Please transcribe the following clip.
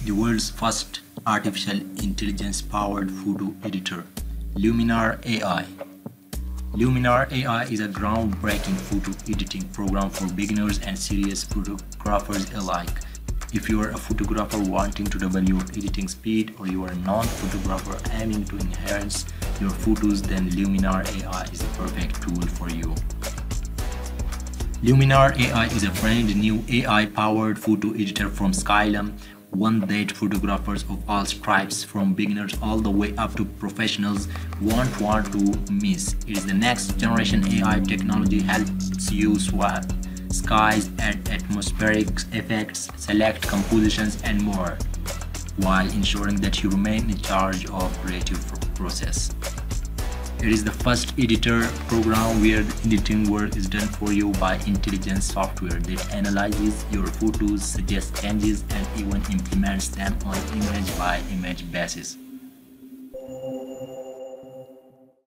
The world's first artificial intelligence-powered photo editor, Luminar AI. Luminar AI is a groundbreaking photo editing program for beginners and serious photographers alike. If you are a photographer wanting to double your editing speed, or you are a non-photographer aiming to enhance your photos, then Luminar AI is the perfect tool for you. Luminar AI is a brand new AI-powered photo editor from Skylum, one that photographers of all stripes, from beginners all the way up to professionals, won't want to miss. It is the next generation AI technology, helps you swap skies, add atmospheric effects, select compositions and more, while ensuring that you remain in charge of creative process. It is the first editor program where the editing work is done for you by intelligent software that analyzes your photos, suggests changes, and even implements them on image by image basis.